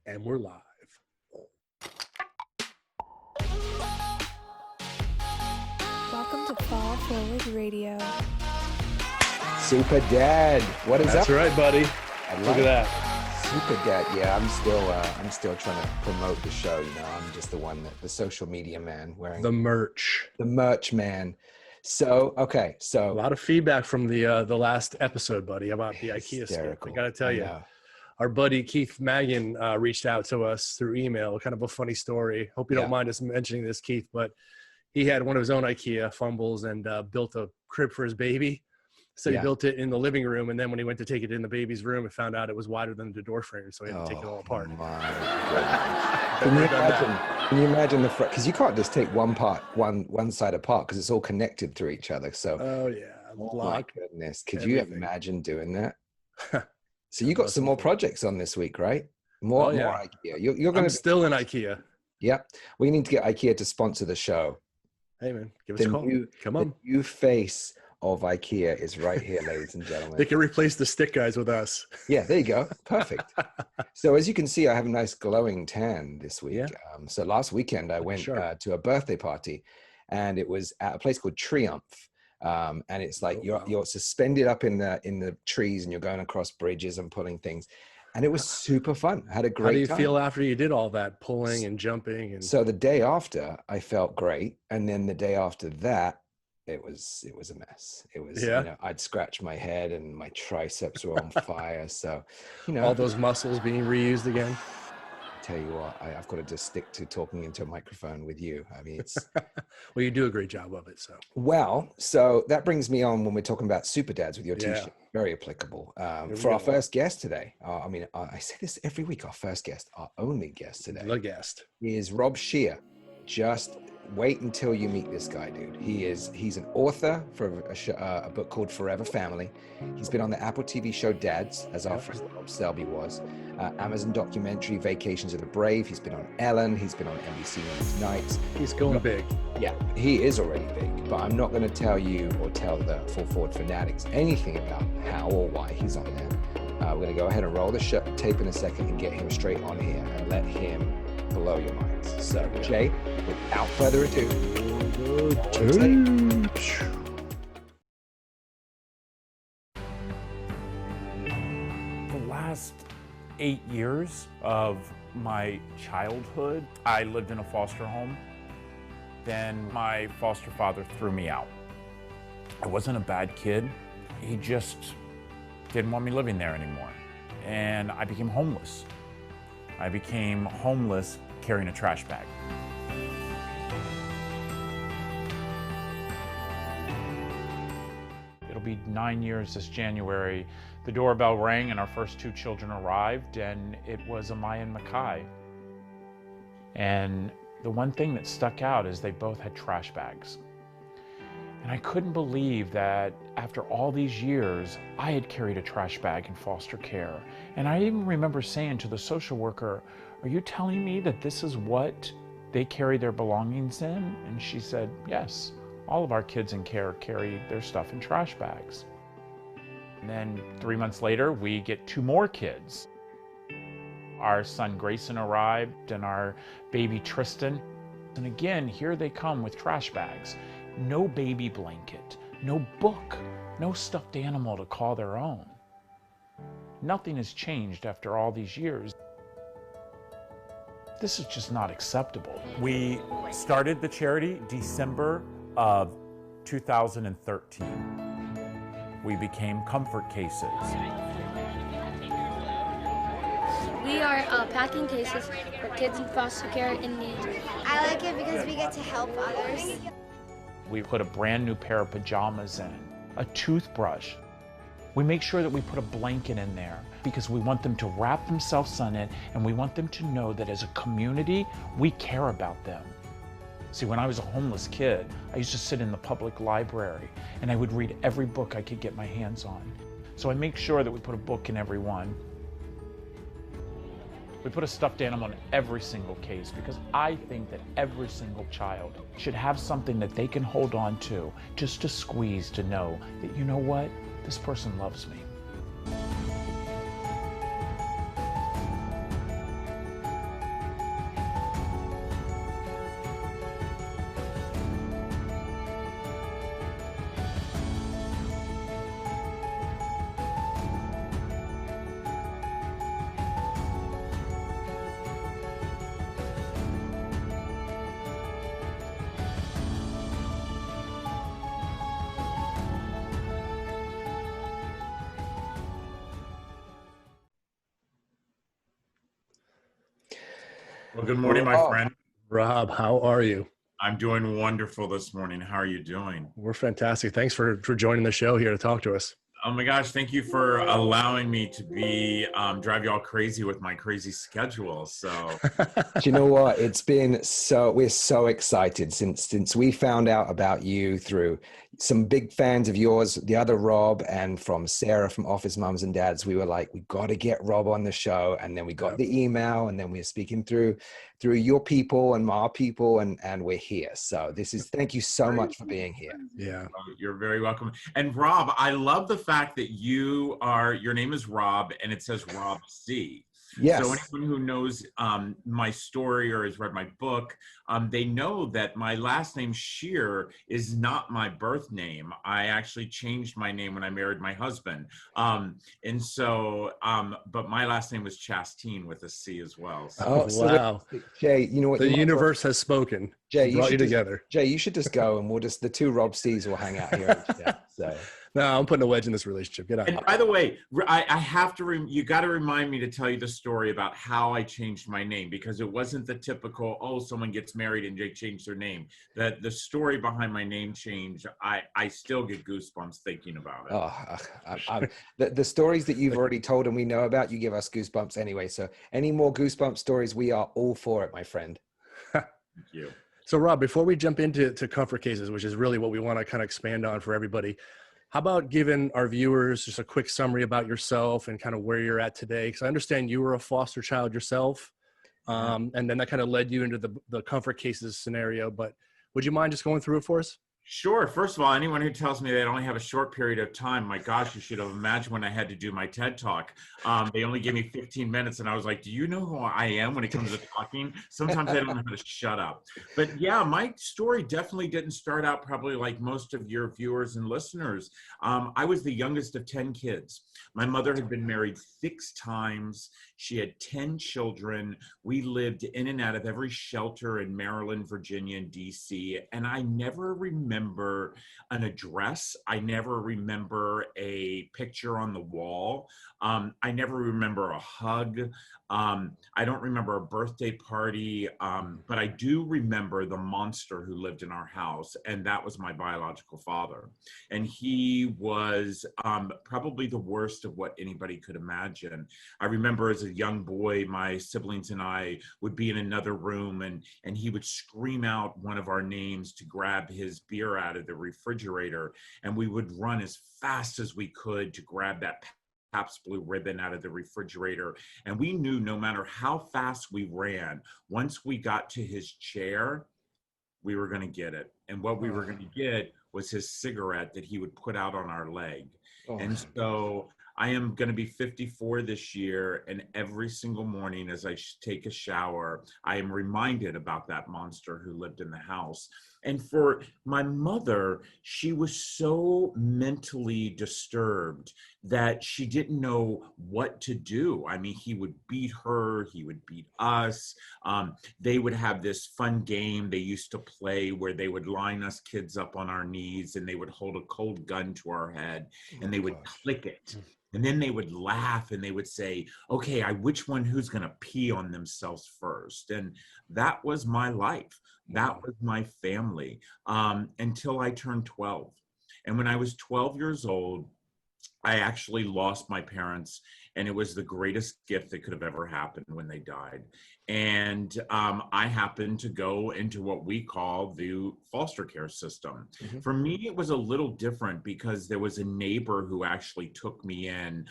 And we're live. Welcome to Fall Forward Radio. Super Dad, what is up? That's right, buddy. Look at that. Super Dad. Yeah, I'm still trying to promote the show. You know, I'm just the social media man wearing The merch man. So okay, so a lot of feedback from the last episode, buddy, about the IKEA stuff. I gotta tell you, our buddy Keith Magin reached out to us through email. Kind of a funny story. Hope you don't mind us mentioning this, Keith, but he had one of his own IKEA fumbles and built a crib for his baby. So he built it in the living room, and then when he went to take it in the baby's room, he found out it was wider than the door frame, so he had to take it all apart. Can you imagine the because you can't just take one side apart because it's all connected through each other. So my goodness, could you imagine doing that? So you got some more projects on this week, right? More IKEA. You're going to still in IKEA. Yeah, we need to get IKEA to sponsor the show. Hey man, give us a call. Come on. The new face of IKEA is right here, ladies and gentlemen. They can replace the stick guys with us. Yeah, there you go. Perfect. So as you can see, I have a nice glowing tan this week. So last weekend I went to a birthday party, and it was at a place called Triumph. And it's like you're suspended up in the trees, and you're going across bridges and pulling things. And it was super fun. I had a great time. How do you feel after you did all that pulling and jumping? And so the day after, I felt great, and then the day after that, it was a mess. It was, I'd scratched my head and my triceps were on fire. So, all those muscles being reused again. Tell you what, I've got to just stick to talking into a microphone with you. I mean, it's well, you do a great job of it. So that brings me on when we're talking about super dads with your t-shirt. Very applicable for our first guest today. I say this every week. Our first guest, our only guest today, the guest is Rob Scheer. Just wait until you meet this guy, dude. He's an author for a book called Forever Family. He's been on the Apple TV show Dads, as our friend Rob Selby was. Amazon documentary Vacations of the Brave. He's been on Ellen. He's been on NBC Nights. He's going big. Yeah, he is already big. But I'm not going to tell you or tell the Full Forward fanatics anything about how or why he's on there. We're going to go ahead and roll the tape in a second and get him straight on here and let him blow your minds. So, Jay, without further ado, the last 8 years of my childhood, I lived in a foster home. Then my foster father threw me out. I wasn't a bad kid. He just didn't want me living there anymore. And I became homeless. I became homeless carrying a trash bag. It'll be 9 years this January. The doorbell rang and our first two children arrived, and it was Amaya and Makai. And the one thing that stuck out is they both had trash bags. And I couldn't believe that after all these years, I had carried a trash bag in foster care. And I even remember saying to the social worker, "Are you telling me that this is what they carry their belongings in?" And she said, "Yes, all of our kids in care carry their stuff in trash bags." And then 3 months later, we get two more kids. Our son Grayson arrived and our baby Tristan. And again, here they come with trash bags. No baby blanket, no book, no stuffed animal to call their own. Nothing has changed after all these years. This is just not acceptable. We started the charity December of 2013. We became comfort cases. We are packing cases for kids in foster care in need. I like it because we get to help others. We put a brand new pair of pajamas in, a toothbrush. We make sure that we put a blanket in there because we want them to wrap themselves in it, and we want them to know that as a community, we care about them. See, when I was a homeless kid, I used to sit in the public library and I would read every book I could get my hands on. So I make sure that we put a book in every one. We put a stuffed animal in every single case because I think that every single child should have something that they can hold on to, just to squeeze, to know that, you know what, this person loves me. Well, good morning, my friend. Rob, how are you? I'm doing wonderful this morning. How are you doing? We're fantastic. Thanks for joining the show here to talk to us. Oh my gosh, thank you for allowing me to be drive you all crazy with my crazy schedule. So do you know what? We're so excited since we found out about you through some big fans of yours, the other Rob, and from Sarah from Office Mums and Dads. We were like, we got to get Rob on the show. And then we got the email, and then we were speaking through your people and our people, and we're here. So thank you so much for being here. Yeah. You're very welcome. And Rob, I love the fact that your name is Rob and it says Rob C. Yes. So anyone who knows my story or has read my book, they know that my last name Scheer is not my birth name. I actually changed my name when I married my husband. And so, but my last name was Chasteen with a C as well. So. Oh, wow. Jay, you know what? The universe has spoken. Jay, brought you together. Jay, you should just go, and the two Rob C's will hang out here. So. No, I'm putting a wedge in this relationship. Get out. And by the way, I have to, you got to remind me to tell you the story about how I changed my name, because it wasn't the typical, oh, someone gets married and they change their name. The story behind my name change, I still get goosebumps thinking about it. The stories that you've already told and we know about, you give us goosebumps anyway. So any more goosebump stories, we are all for it, my friend. Thank you. So Rob, before we jump into comfort cases, which is really what we want to kind of expand on for everybody, how about giving our viewers just a quick summary about yourself and kind of where you're at today? Because I understand you were a foster child yourself, and then that kind of led you into the comfort cases scenario. But would you mind just going through it for us? Sure. First of all, anyone who tells me they only have a short period of time, my gosh, you should have imagined when I had to do my TED Talk. They only gave me 15 minutes, and I was like, do you know who I am when it comes to talking? Sometimes I don't know how to shut up. But yeah, my story definitely didn't start out probably like most of your viewers and listeners. I was the youngest of 10 kids. My mother had been married 6 times. She had 10 children. We lived in and out of every shelter in Maryland, Virginia, and DC. And I never remember an address. I never remember a picture on the wall. I never remember a hug. I don't remember a birthday party, but I do remember the monster who lived in our house, and that was my biological father. And he was probably the worst of what anybody could imagine. I remember as a young boy, my siblings and I would be in another room, and he would scream out one of our names to grab his beer out of the refrigerator, and we would run as fast as we could to grab that Pabst Blue Ribbon out of the refrigerator. And we knew no matter how fast we ran, once we got to his chair, we were going to get it. And what we were going to get was his cigarette that he would put out on our leg. And so I am going to be 54 this year, and every single morning as I take a shower, I am reminded about that monster who lived in the house. And for my mother, she was so mentally disturbed that she didn't know what to do. I mean, he would beat her, he would beat us. They would have this fun game they used to play where they would line us kids up on our knees, and they would hold a cold gun to our head, and they would click it. And then they would laugh and they would say, okay, who's going to pee on themselves first? And that was my life. That was my family until I turned 12. And when I was 12 years old, I actually lost my parents, and it was the greatest gift that could have ever happened when they died. And I happened to go into what we call the foster care system. Mm-hmm. For me, it was a little different because there was a neighbor who actually took me in,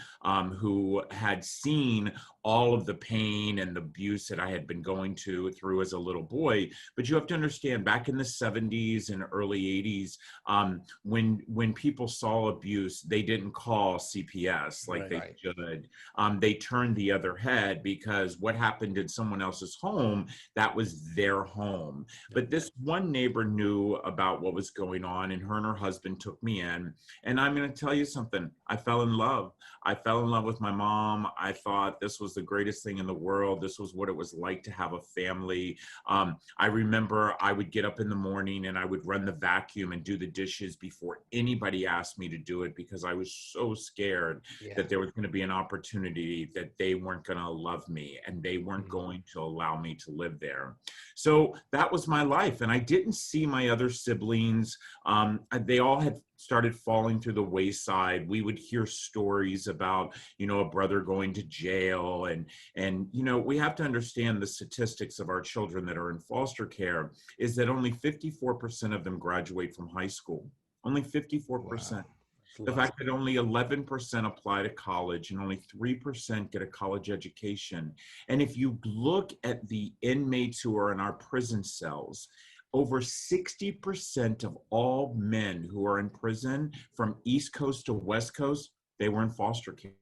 who had seen all of the pain and the abuse that I had been going through as a little boy. But you have to understand, back in the 70s and early 80s, when people saw abuse, they didn't call CPS like they should. They turned the other head, because what happened in someone else's home, that was their home. But this one neighbor knew about what was going on, and her and her husband took me in. And I'm going to tell you something. I fell in love. I fell in love with my mom. I thought this was the greatest thing in the world. This was what it was like to have a family. I remember I would get up in the morning and I would run the vacuum and do the dishes before anybody asked me to do it, because I was so so scared that there was going to be an opportunity that they weren't going to love me and they weren't going to allow me to live there. So that was my life. And I didn't see my other siblings. They all had started falling through the wayside. We would hear stories about, a brother going to jail. And we have to understand the statistics of our children that are in foster care is that only 54% of them graduate from high school. Only 54%. Wow. The fact that only 11% apply to college and only 3% get a college education. And if you look at the inmates who are in our prison cells, over 60% of all men who are in prison from East Coast to West Coast, they were in foster care.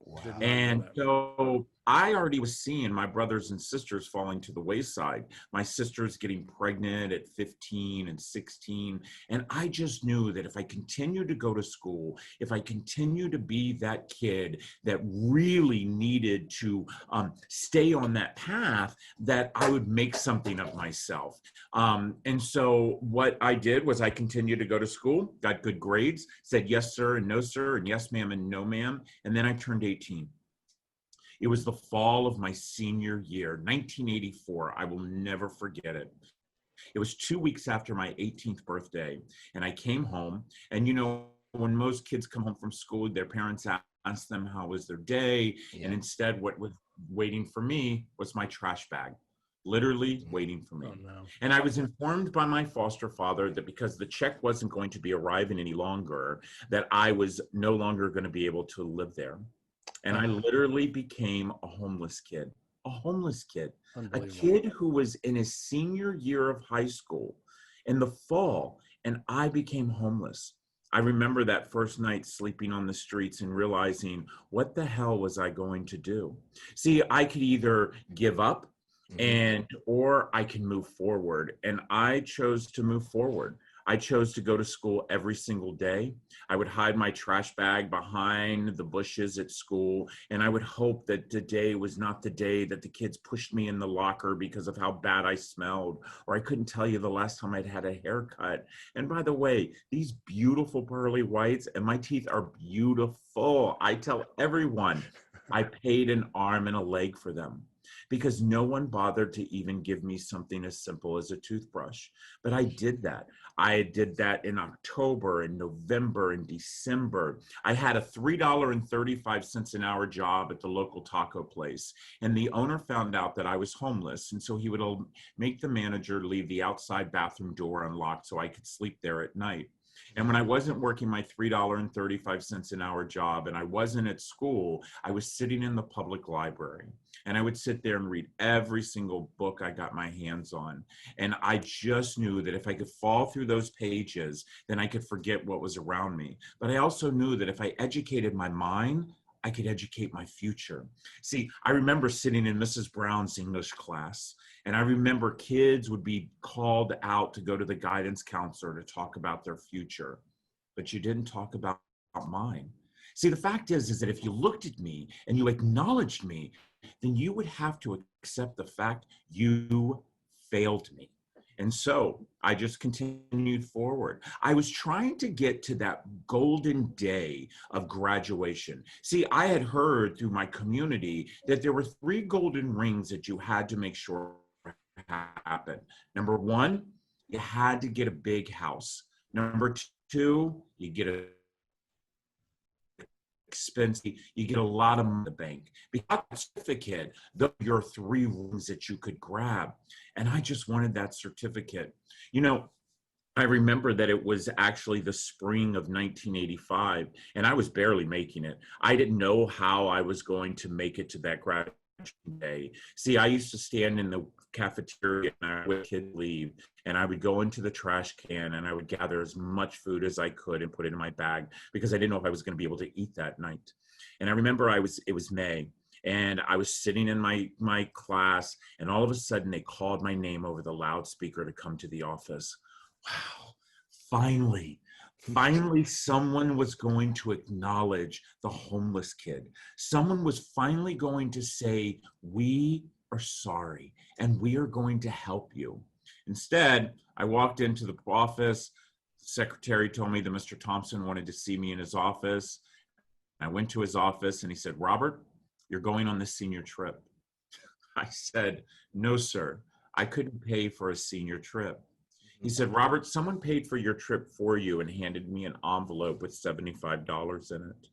Wow. And so I already was seeing my brothers and sisters falling to the wayside. My sisters getting pregnant at 15 and 16. And I just knew that if I continued to go to school, if I continued to be that kid that really needed to stay on that path, that I would make something of myself. And so what I did was I continued to go to school, got good grades, said yes, sir, and no, sir, and yes, ma'am, and no, ma'am. And then I turned 18. It was the fall of my senior year, 1984. I will never forget it. It was 2 weeks after my 18th birthday, and I came home. And when most kids come home from school, their parents ask them how was their day, and instead what was waiting for me was my trash bag. Literally waiting for me. Oh, no. And I was informed by my foster father that because the check wasn't going to be arriving any longer, that I was no longer going to be able to live there. And I literally became a homeless kid. A kid who was in his senior year of high school in the fall, and I became homeless. I remember that first night sleeping on the streets and realizing, what the hell was I going to do? See, I could either give up or I can move forward. And I chose to move forward. I chose to go to school every single day. I would hide my trash bag behind the bushes at school. And I would hope that today was not the day that the kids pushed me in the locker because of how bad I smelled, or I couldn't tell you the last time I'd had a haircut. And by the way, these beautiful pearly whites, and my teeth are beautiful. I tell everyone I paid an arm and a leg for them, because no one bothered to even give me something as simple as a toothbrush. But I did that. I did that in October and November and December. I had a $3.35 an hour job at the local taco place. And the owner found out that I was homeless. And so he would make the manager leave the outside bathroom door unlocked so I could sleep there at night. And when I wasn't working my $3.35 an hour job and I wasn't at school, I was sitting in the public library. And I would sit there and read every single book I got my hands on. And I just knew that if I could fall through those pages, then I could forget what was around me. But I also knew that if I educated my mind, I could educate my future. See, I remember sitting in Mrs. Brown's English class, and I remember kids would be called out to go to the guidance counselor to talk about their future, but you didn't talk about mine. See, the fact is that if you looked at me and you acknowledged me, then you would have to accept the fact you failed me. And so I just continued forward. I was trying to get to that golden day of graduation. See, I had heard through my community that there were 3 golden rings that you had to make sure happened. Number 1, you had to get a big house. Number 2, you get a expensive, you get a lot of money in the bank. Because certificate, those are your 3 rings that you could grab. And I just wanted that certificate. I remember that it was actually the spring of 1985, and I was barely making it. I didn't know how I was going to make it to that graduation day. See, I used to stand in the cafeteria and I would kid leave, and I would go into the trash can and I would gather as much food as I could and put it in my bag because I didn't know if I was going to be able to eat that night. And I remember it was May, and I was sitting in my class, and all of a sudden they called my name over the loudspeaker to come to the office. Wow, finally someone was going to acknowledge the homeless kid. Someone was finally going to say, we are sorry and we are going to help you. Instead, I walked into the office. The secretary told me that Mr. Thompson wanted to see me in his office. I went to his office and he said, Robert, you're going on this senior trip. I said, no, sir, I couldn't pay for a senior trip. He said, Robert, someone paid for your trip for you and handed me an envelope with $75 in it.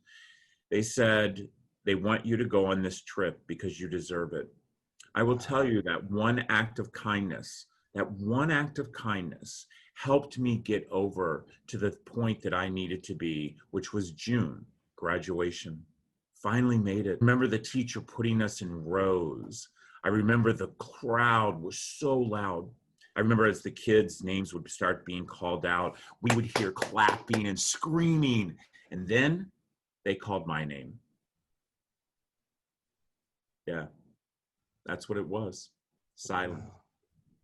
They said, they want you to go on this trip because you deserve it. I will tell you that one act of kindness helped me get over to the point that I needed to be, which was June, graduation. Finally made it. I remember the teacher putting us in rows. I remember the crowd was so loud. I remember as the kids' names would start being called out, we would hear clapping and screaming. And then they called my name. Yeah, that's what it was. Silent.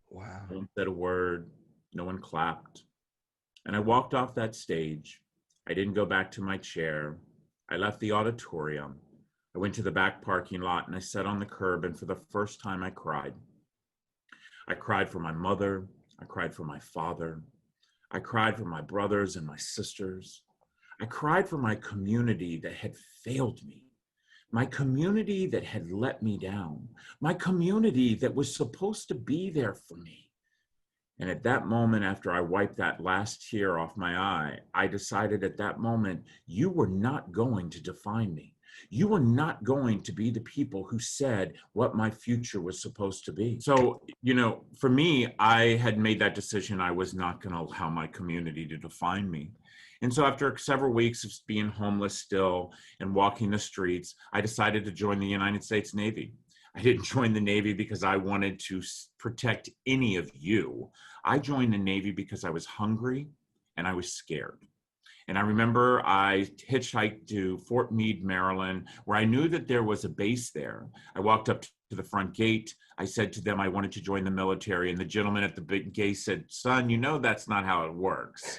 Wow. No one said a word. No one clapped. And I walked off that stage. I didn't go back to my chair. I left the auditorium. I went to the back parking lot and I sat on the curb, and for the first time I cried. I cried for my mother. I cried for my father. I cried for my brothers and my sisters. I cried for my community that had failed me. My community that had let me down. My community that was supposed to be there for me. And at that moment, after I wiped that last tear off my eye, I decided at that moment, you were not going to define me. You were not going to be the people who said what my future was supposed to be. So, for me, I had made that decision. I was not going to allow my community to define me. And so after several weeks of being homeless still and walking the streets, I decided to join the United States Navy. I didn't join the Navy because I wanted to protect any of you. I joined the Navy because I was hungry and I was scared. And I remember I hitchhiked to Fort Meade, Maryland, where I knew that there was a base there. I walked up to the front gate. I said to them I wanted to join the military. And the gentleman at the big gate said, son, that's not how it works.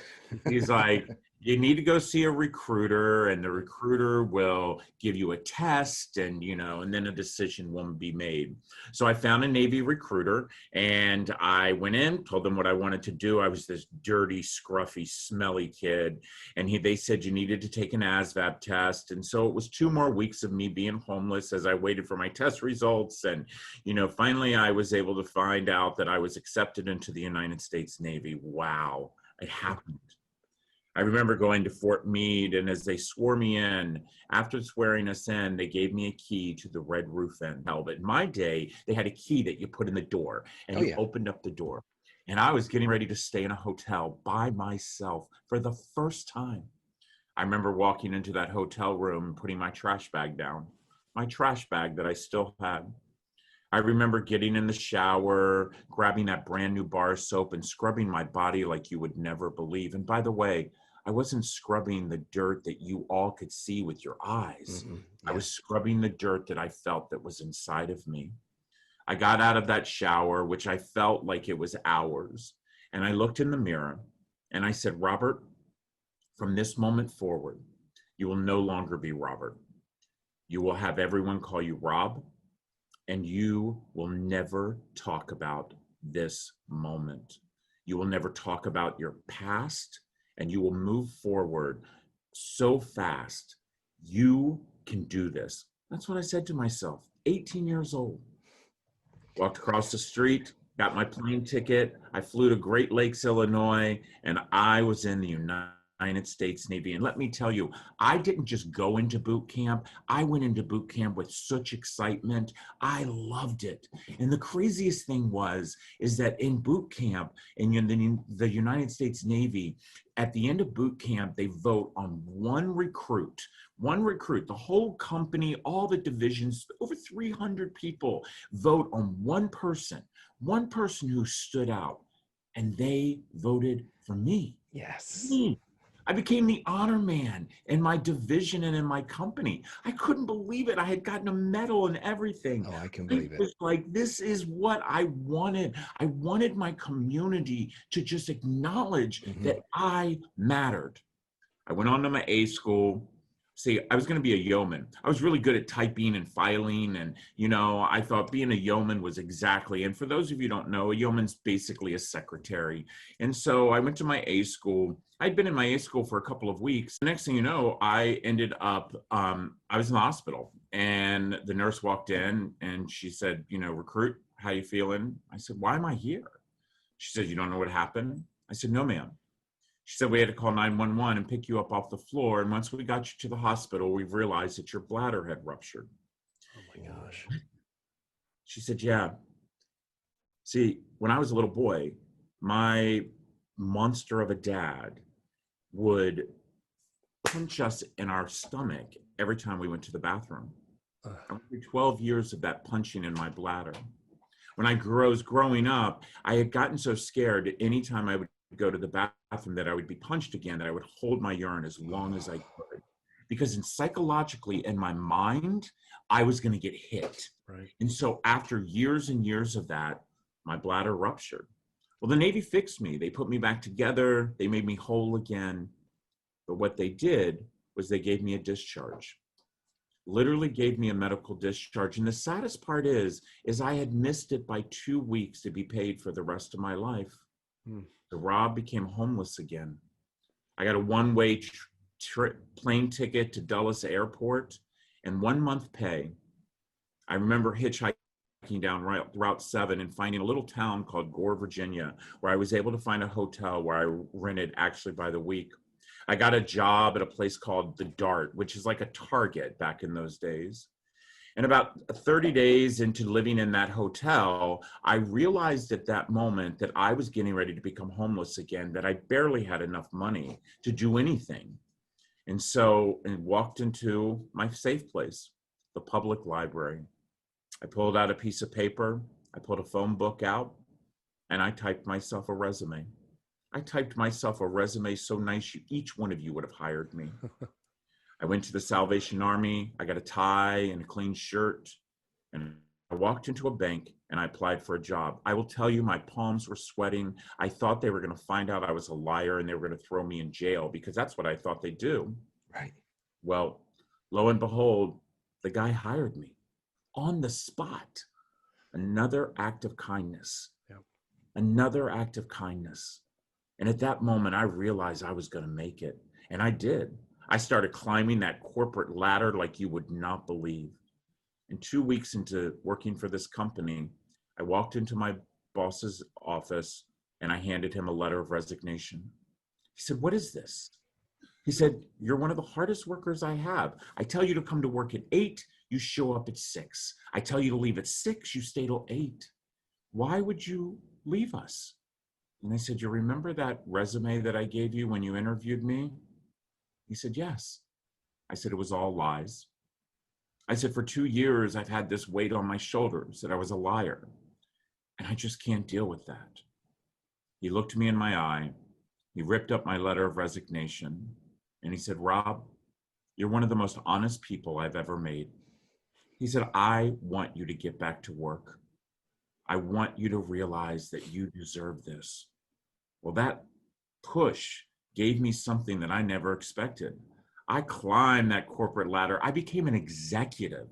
He's like, you need to go see a recruiter, and the recruiter will give you a test, and then a decision will be made. So I found a Navy recruiter, and I went in, told them what I wanted to do. I was this dirty, scruffy, smelly kid, and they said you needed to take an ASVAB test. And so it was 2 more weeks of me being homeless as I waited for my test results. And, finally I was able to find out that I was accepted into the United States Navy. Wow, it happened. I remember going to Fort Meade, and as they swore me in, after swearing us in, they gave me a key to the red roof end. But in my day, they had a key that you put in the door, and you opened up the door. And I was getting ready to stay in a hotel by myself for the first time. I remember walking into that hotel room and putting my trash bag down, my trash bag that I still had. I remember getting in the shower, grabbing that brand new bar soap and scrubbing my body like you would never believe. And by the way, I wasn't scrubbing the dirt that you all could see with your eyes. Mm-hmm. Yeah. I was scrubbing the dirt that I felt that was inside of me. I got out of that shower, which I felt like it was hours. And I looked in the mirror and I said, Robert, from this moment forward, you will no longer be Robert. You will have everyone call you Rob, and you will never talk about this moment. You will never talk about your past, and you will move forward so fast. You can do this. That's what I said to myself, 18 years old. Walked across the street, got my plane ticket. I flew to Great Lakes, Illinois, and I was in the United States Navy. And let me tell you, I didn't just go into boot camp. I went into boot camp with such excitement. I loved it. And the craziest thing is that in boot camp, in the United States Navy, at the end of boot camp, they vote on one recruit, the whole company, all the divisions, over 300 people vote on one person who stood out, and they voted for me. Yes. Me. I became the honor man in my division and in my company. I couldn't believe it. I had gotten a medal and everything. Oh, I can believe it. It was like, this is what I wanted. I wanted my community to just acknowledge that I mattered. I went on to my A school. See, I was going to be a yeoman. I was really good at typing and filing. And, you know, I thought being a yeoman was exactly, and for those of you who don't know, a yeoman's basically a secretary. And so I went to my A school. I'd been in my A school for a couple of weeks. The next thing you know, I ended up, I was in the hospital, and the nurse walked in and she said, you know, recruit, how you feeling? I said, why am I here? She said, you don't know what happened? I said, no, ma'am. She said, we had to call 911 and pick you up off the floor. And once we got you to the hospital, we realized that your bladder had ruptured. Oh my gosh. She said, yeah. See, when I was a little boy, my monster of a dad would punch us in our stomach every time we went to the bathroom. I went through 12 years of that punching in my bladder. When I was growing up, I had gotten so scared that anytime I would go to the bathroom that I would be punched again, that I would hold my urine as long as I could. Because psychologically in my mind, I was going to get hit. Right. And so after years and years of that, my bladder ruptured. Well, the Navy fixed me. They put me back together. They made me whole again. But what they did was they gave me a discharge. Literally gave me a medical discharge. And the saddest part is I had missed it by 2 weeks to be paid for the rest of my life. So Rob became homeless again. I got a one-way plane ticket to Dulles Airport and 1 month pay. I remember hitchhiking down Route 7 and finding a little town called Gore, Virginia, where I was able to find a hotel where I rented actually by the week. I got a job at a place called The Dart, which is like a Target back in those days. And about 30 days into living in that hotel, I realized at that moment that I was getting ready to become homeless again, that I barely had enough money to do anything. And so I walked into my safe place, the public library. I pulled out a piece of paper, I pulled a phone book out, and I typed myself a resume. I typed myself a resume so nice, each one of you would have hired me. I went to the Salvation Army. I got a tie and a clean shirt, and I walked into a bank and I applied for a job. I will tell you, my palms were sweating. I thought they were going to find out I was a liar and they were going to throw me in jail, because that's what I thought they'd do. Right. Well, lo and behold, the guy hired me on the spot. Another act of kindness. Yep. Another act of kindness. And at that moment, I realized I was going to make it. And I did. I started climbing that corporate ladder like you would not believe. And 2 weeks into working for this company, I walked into my boss's office and I handed him a letter of resignation. He said, "What is this?" He said, "You're one of the hardest workers I have. I tell you to come to work at 8, you show up at 6. I tell you to leave at 6, you stay till 8. Why would you leave us?" And I said, "You remember that resume that I gave you when you interviewed me?" He said, "Yes." I said, "It was all lies." I said, "For 2 years, I've had this weight on my shoulders that I was a liar, and I just can't deal with that." He looked me in my eye. He ripped up my letter of resignation, and he said, "Rob, you're one of the most honest people I've ever made." He said, "I want you to get back to work. I want you to realize that you deserve this." Well, that push gave me something that I never expected. I climbed that corporate ladder. I became an executive.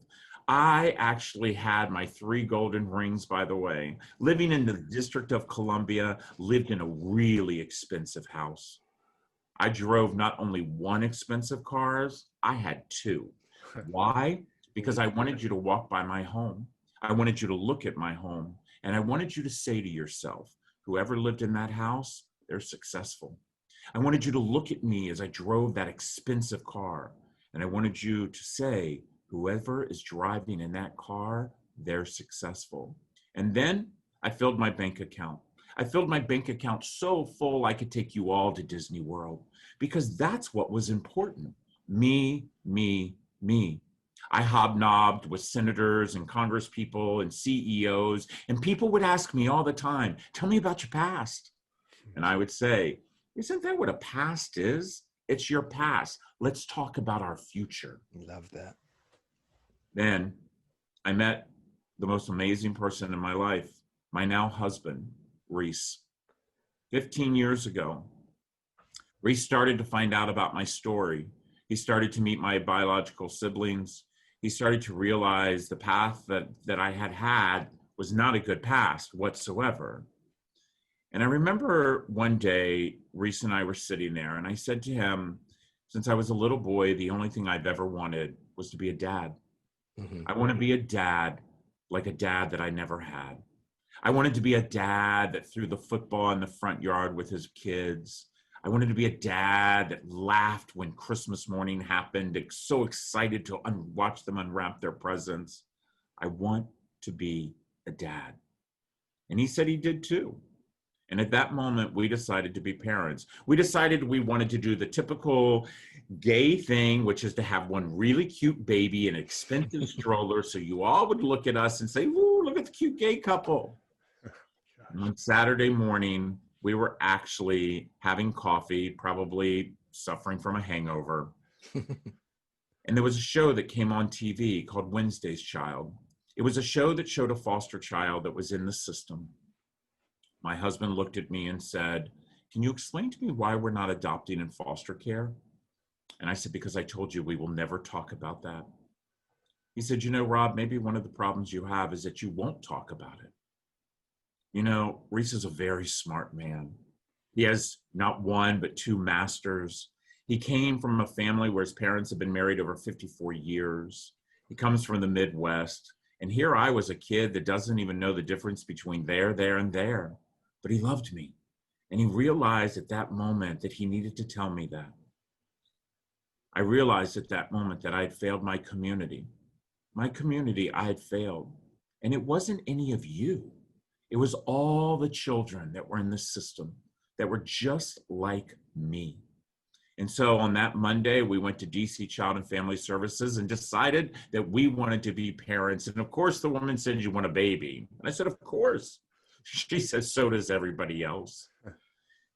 I actually had my 3 golden rings, by the way, living in the District of Columbia, lived in a really expensive house. I drove not only 1 expensive cars, I had 2. Why? Because I wanted you to walk by my home. I wanted you to look at my home. And I wanted you to say to yourself, whoever lived in that house, they're successful. I wanted you to look at me as I drove that expensive car. And I wanted you to say, whoever is driving in that car, they're successful. And then I filled my bank account. I filled my bank account so full I could take you all to Disney World, because that's what was important. Me, me, me. I hobnobbed with senators and congresspeople and CEOs, and people would ask me all the time, "Tell me about your past." And I would say, "Isn't that what a past is? It's your past. Let's talk about our future." Love that. Then I met the most amazing person in my life, my now husband, Reese. 15 years ago, Reese started to find out about my story. He started to meet my biological siblings. He started to realize the path that I had was not a good path whatsoever. And I remember one day, Reese and I were sitting there, and I said to him, since I was a little boy, the only thing I've ever wanted was to be a dad. Mm-hmm. I want to be a dad, like a dad that I never had. I wanted to be a dad that threw the football in the front yard with his kids. I wanted to be a dad that laughed when Christmas morning happened, so excited to watch them unwrap their presents. I want to be a dad. And he said he did too. And at that moment, we decided to be parents. We decided we wanted to do the typical gay thing, which is to have one really cute baby in an expensive stroller, so you all would look at us and say, "Ooh, look at the cute gay couple." And on Saturday morning, we were actually having coffee, probably suffering from a hangover. And there was a show that came on TV called Wednesday's Child. It was a show that showed a foster child that was in the system. My husband looked at me and said, "Can you explain to me why we're not adopting in foster care?" And I said, "Because I told you we will never talk about that." He said, "You know, Rob, maybe one of the problems you have is that you won't talk about it." You know, Reese is a very smart man. He has not one, but two masters. He came from a family where his parents have been married over 54 years. He comes from the Midwest. And here I was, a kid that doesn't even know the difference between there, and there. But he loved me. And he realized at that moment that he needed to tell me that. I realized at that moment that I had failed my community. My community, I had failed. And it wasn't any of you. It was all the children that were in the system that were just like me. And so on that Monday, we went to DC Child and Family Services and decided that we wanted to be parents. And of course, the woman said, "You want a baby?" And I said, "Of course." She says, "So does everybody else."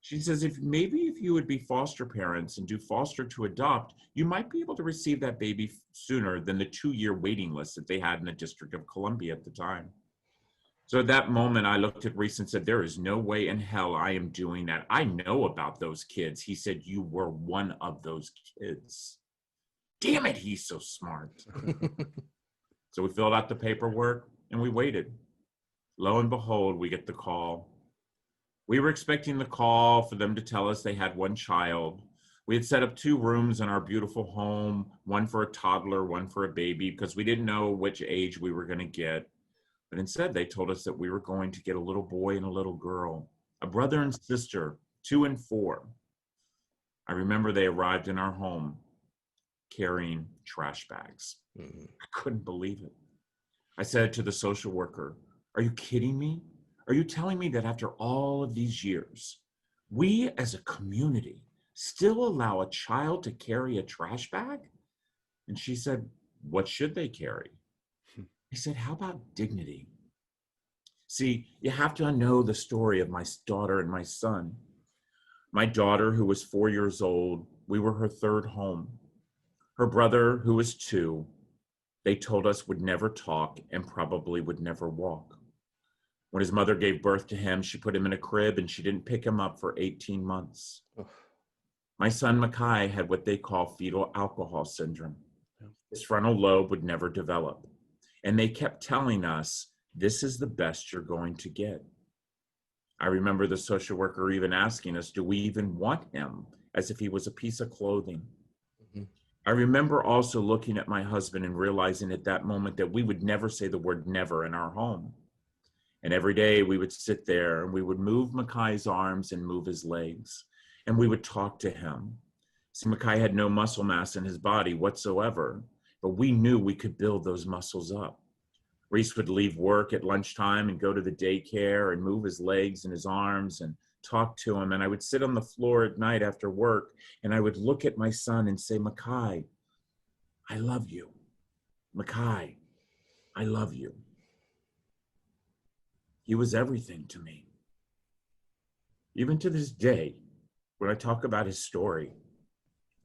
She says, if you would be foster parents and do foster to adopt, you might be able to receive that baby sooner than the 2-year waiting list that they had in the District of Columbia at the time. So at that moment, I looked at Reese and said, "There is no way in hell I am doing that. I know about those kids." He said, "You were one of those kids." Damn it, he's so smart. So we filled out the paperwork and we waited. Lo and behold, we get the call. We were expecting the call for them to tell us they had one child. We had set up 2 rooms in our beautiful home, one for a toddler, one for a baby, because we didn't know which age we were going to get. But instead, they told us that we were going to get a little boy and a little girl, a brother and sister, 2 and 4. I remember they arrived in our home carrying trash bags. Mm-hmm. I couldn't believe it. I said to the social worker, "Are you kidding me? Are you telling me that after all of these years, we as a community still allow a child to carry a trash bag?" And she said, "What should they carry?" I said, "How about dignity?" See, you have to know the story of my daughter and my son. My daughter, who was 4 years old, we were her 3rd home. Her brother, who was 2, they told us would never talk and probably would never walk. When his mother gave birth to him, she put him in a crib and she didn't pick him up for 18 months. My son, Makai, had what they call fetal alcohol syndrome. His frontal lobe would never develop. And they kept telling us, "This is the best you're going to get." I remember the social worker even asking us, do we even want him, as if he was a piece of clothing. Mm-hmm. I remember also looking at my husband and realizing at that moment that we would never say the word never in our home. And every day we would sit there and we would move Makai's arms and move his legs. And we would talk to him. See, Makai had no muscle mass in his body whatsoever, but we knew we could build those muscles up. Reese would leave work at lunchtime and go to the daycare and move his legs and his arms and talk to him. And I would sit on the floor at night after work and I would look at my son and say, "Makai, I love you. Makai, I love you." He was everything to me. Even to this day, when I talk about his story,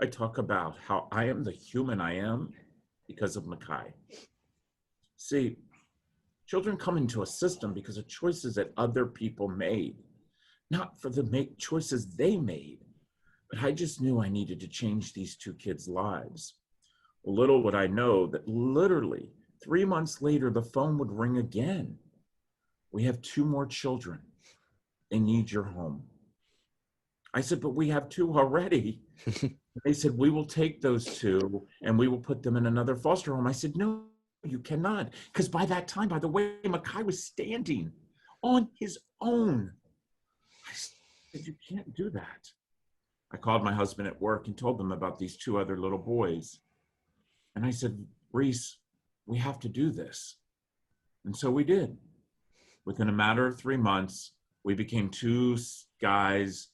I talk about how I am the human I am because of Makai. See, children come into a system because of choices that other people made, not for the choices they made. But I just knew I needed to change these two kids' lives. Well, little would I know that literally 3 months later, the phone would ring again. We have 2 more children. They need your home. I said, but we have 2 already. They said, we will take those 2 and we will put them in another foster home. I said, no, you cannot. Because by that time, by the way, Makai was standing on his own. I said, you can't do that. I called my husband at work and told them about these 2 other little boys. And I said, Reese, we have to do this. And so we did. Within a matter of 3 months, we became 2 guys,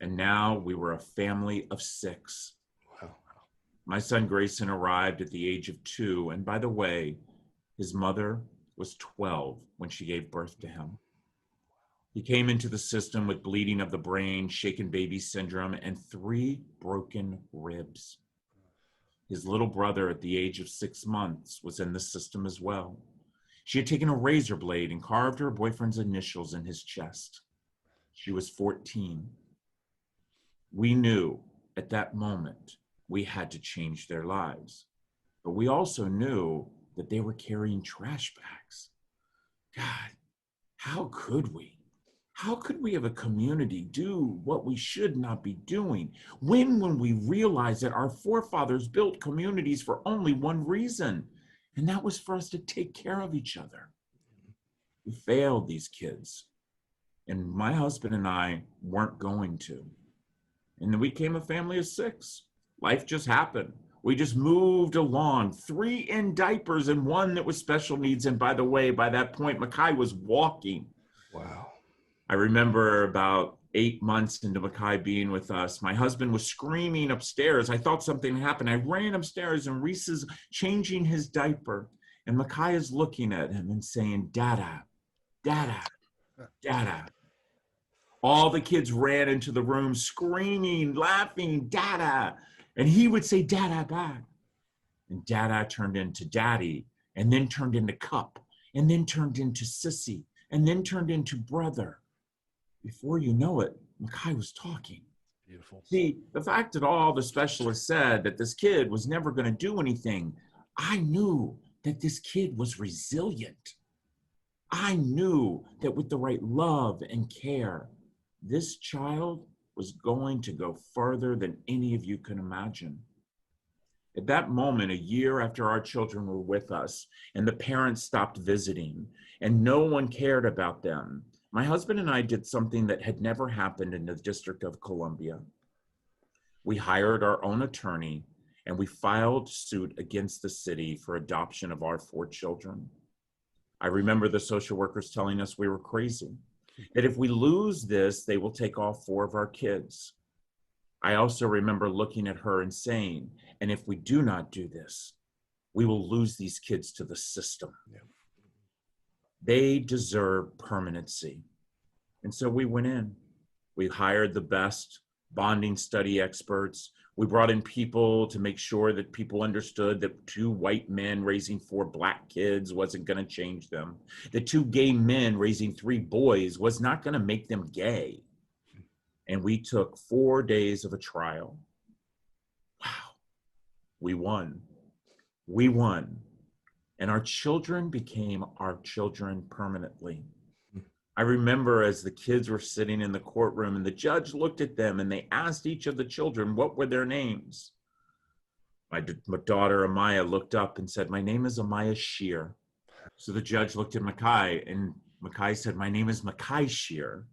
and now we were a family of 6. Wow. My son Grayson arrived at the age of 2, and by the way, his mother was 12 when she gave birth to him. He came into the system with bleeding of the brain, shaken baby syndrome, and 3 broken ribs. His little brother at the age of 6 months was in the system as well. She had taken a razor blade and carved her boyfriend's initials in his chest. She was 14. We knew at that moment we had to change their lives, but we also knew that they were carrying trash bags. God, how could we? How could we as a community do what we should not be doing when we realize that our forefathers built communities for only one reason, and that was for us to take care of each other? We failed these kids, and my husband and I weren't going to. And then we became a family of 6. Life just happened. We just moved along, 3 in diapers and 1 that was special needs. And by the way, by that point, Makai was walking. Wow. I remember about 8 months into Makai being with us, my husband was screaming upstairs. I thought something happened. I ran upstairs and Reese is changing his diaper. And Makai is looking at him and saying, Dada, Dada, Dada. All the kids ran into the room screaming, laughing, Dada. And he would say, Dada back. And Dada turned into Daddy, and then turned into Cup, and then turned into Sissy, and then turned into Brother. Before you know it, Makai was talking. Beautiful. See, the fact that all the specialists said that this kid was never going to do anything, I knew that this kid was resilient. I knew that with the right love and care, this child was going to go further than any of you can imagine. At that moment, a year after our children were with us and the parents stopped visiting and no one cared about them, my husband and I did something that had never happened in the District of Columbia. We hired our own attorney and we filed suit against the city for adoption of our 4 children. I remember the social workers telling us we were crazy, that if we lose this, they will take all 4 of our kids. I also remember looking at her and saying, and if we do not do this, we will lose these kids to the system. Yeah. They deserve permanency. And so we went in. We hired the best bonding study experts. We brought in people to make sure that people understood that 2 white men raising 4 black kids wasn't going to change them. That 2 gay men raising 3 boys was not going to make them gay. And we took 4 days of a trial. Wow. We won. We won. And our children became our children permanently. I remember as the kids were sitting in the courtroom and the judge looked at them and they asked each of the children what were their names. My daughter Amaya looked up and said, my name is Amaya Scheer. So the judge looked at Makai and Makai said, my name is Makai Scheer.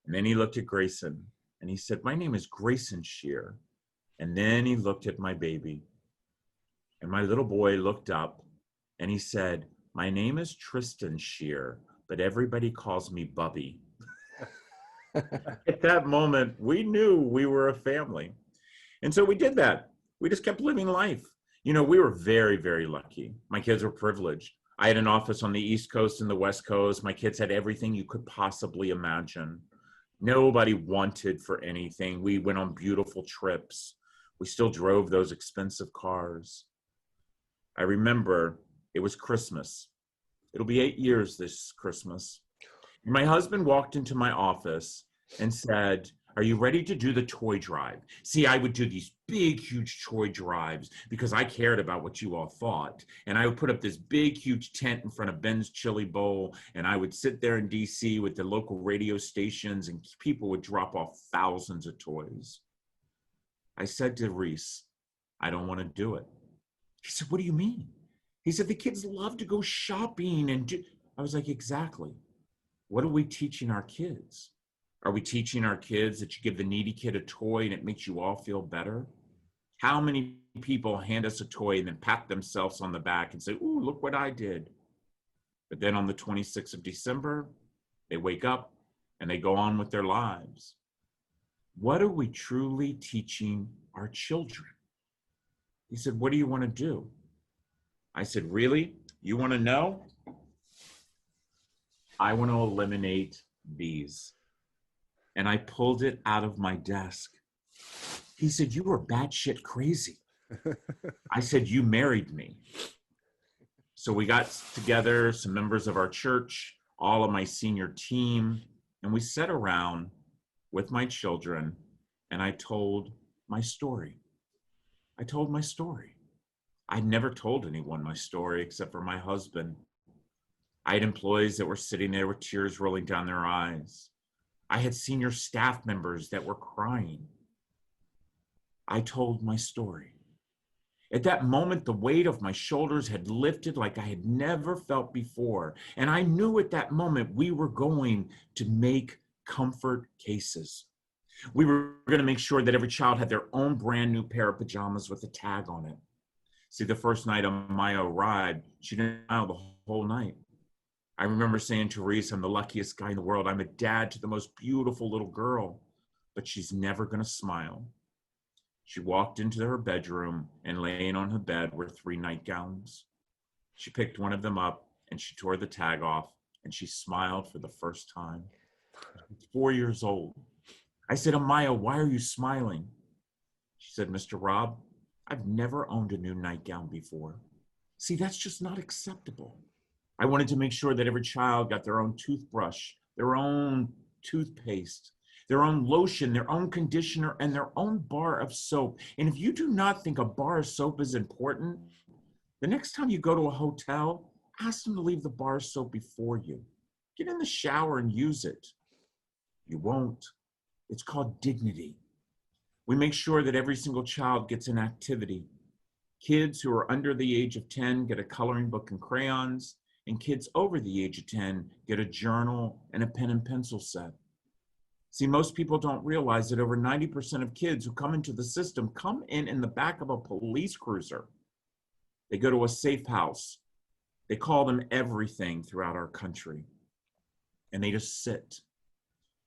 And then he looked at Grayson and he said, my name is Grayson Scheer. And then he looked at my baby. And my little boy looked up and he said, my name is Tristan Scheer, but everybody calls me Bubby. At that moment, we knew we were a family. And so we did that. We just kept living life. You know, we were very, very lucky. My kids were privileged. I had an office on the East Coast and the West Coast. My kids had everything you could possibly imagine. Nobody wanted for anything. We went on beautiful trips. We still drove those expensive cars. I remember it was Christmas. It'll be 8 years this Christmas. My husband walked into my office and said, Are you ready to do the toy drive? See, I would do these big, huge toy drives because I cared about what you all thought. And I would put up this big, huge tent in front of Ben's Chili Bowl. And I would sit there in DC with the local radio stations, and people would drop off thousands of toys. I said to Reese, I don't want to do it. He said, what do you mean? He said, the kids love to go shopping and do. I was like, exactly. What are we teaching our kids? Are we teaching our kids that you give the needy kid a toy and it makes you all feel better? How many people hand us a toy and then pat themselves on the back and say, ooh, look what I did. But then on the 26th of December, they wake up and they go on with their lives. What are we truly teaching our children? He said, what do you want to do? I said, really? You want to know? I want to eliminate these. And I pulled it out of my desk. He said, you were batshit crazy. I said, you married me. So we got together, some members of our church, all of my senior team, and we sat around with my children, and I told my story. I told my story. I'd never told anyone my story except for my husband. I had employees that were sitting there with tears rolling down their eyes. I had senior staff members that were crying. I told my story. At that moment, the weight of my shoulders had lifted like I had never felt before. And I knew at that moment we were going to make comfort cases. We were going to make sure that every child had their own brand new pair of pajamas with a tag on it. See, the first night Maya arrived, she didn't smile the whole night. I remember saying to Reese, I'm the luckiest guy in the world. I'm a dad to the most beautiful little girl, but she's never going to smile. She walked into her bedroom, and laying on her bed were 3 nightgowns. She picked one of them up and she tore the tag off, and she smiled for the first time. She's 4 years old. I said, Amaya, why are you smiling? She said, Mr. Rob, I've never owned a new nightgown before. See, that's just not acceptable. I wanted to make sure that every child got their own toothbrush, their own toothpaste, their own lotion, their own conditioner, and their own bar of soap. And if you do not think a bar of soap is important, the next time you go to a hotel, ask them to leave the bar of soap before you. Get in the shower and use it. You won't. It's called dignity. We make sure that every single child gets an activity. Kids who are under the age of 10 get a coloring book and crayons, and kids over the age of 10 get a journal and a pen and pencil set. See, most people don't realize that over 90% of kids who come into the system come in the back of a police cruiser. They go to a safe house. They call them everything throughout our country, and they just sit.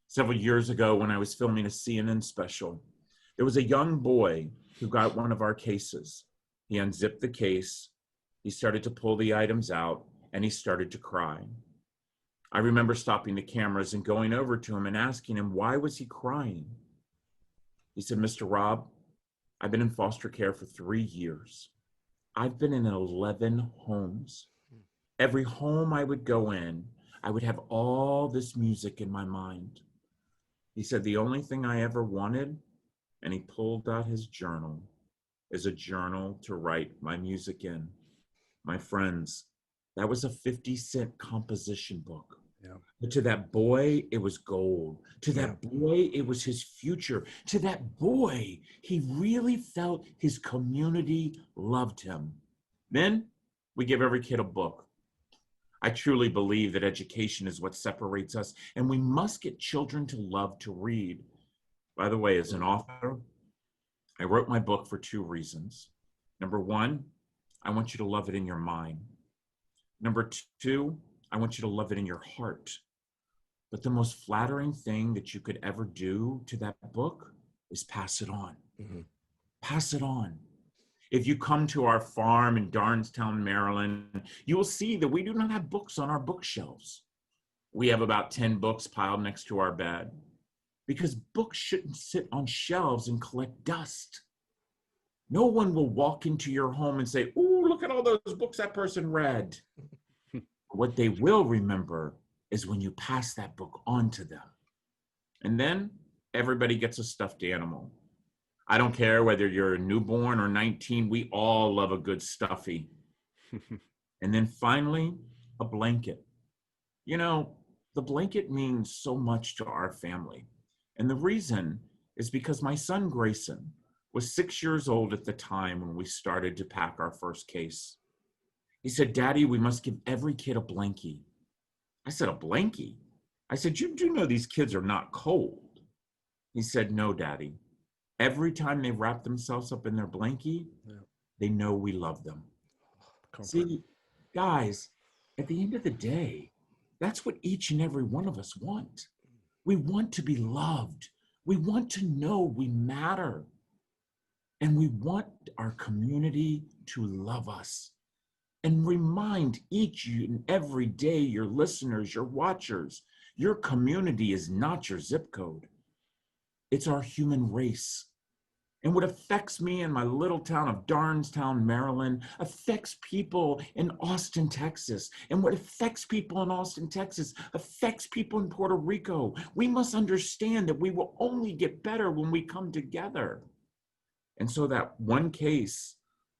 Several years ago, when I was filming a CNN special, there was a young boy who got one of our cases. He unzipped the case, he started to pull the items out, and he started to cry. I remember stopping the cameras and going over to him and asking him, why was he crying? He said, Mr. Rob, I've been in foster care for 3 years. I've been in 11 homes. Every home I would go in, I would have all this music in my mind. He said, the only thing I ever wanted, and he pulled out his journal, is a journal to write my music in. My friends, that was a 50-cent composition book. Yeah. But to that boy, it was gold. To that boy, it was his future. To that boy, he really felt his community loved him. Then we give every kid a book. I truly believe that education is what separates us, and we must get children to love to read. By the way, as an author, I wrote my book for 2 reasons. Number 1, I want you to love it in your mind. Number 2, I want you to love it in your heart. But the most flattering thing that you could ever do to that book is pass it on. Mm-hmm. Pass it on. If you come to our farm in Darnestown, Maryland, you will see that we do not have books on our bookshelves. We have about 10 books piled next to our bed, because books shouldn't sit on shelves and collect dust. No one will walk into your home and say, "Ooh, look at all those books that person read." What they will remember is when you pass that book on to them. And then everybody gets a stuffed animal. I don't care whether you're a newborn or 19, we all love a good stuffy. And then finally, a blanket. You know, the blanket means so much to our family. And the reason is because my son Grayson was 6 years old at the time when we started to pack our first case. He said, "Daddy, we must give every kid a blankie." I said, "A blankie?" I said, "You do know these kids are not cold." He said, "No, Daddy. Every time they wrap themselves up in their blankie, they know we love them." Comfort. See, guys, at the end of the day, that's what each and every one of us want. We want to be loved. We want to know we matter. And we want our community to love us. And remind each and every day, your listeners, your watchers, your community is not your zip code. It's our human race. And what affects me in my little town of Darnestown, Maryland, affects people in Austin, Texas. And what affects people in Austin, Texas, affects people in Puerto Rico. We must understand that we will only get better when we come together. And so that one case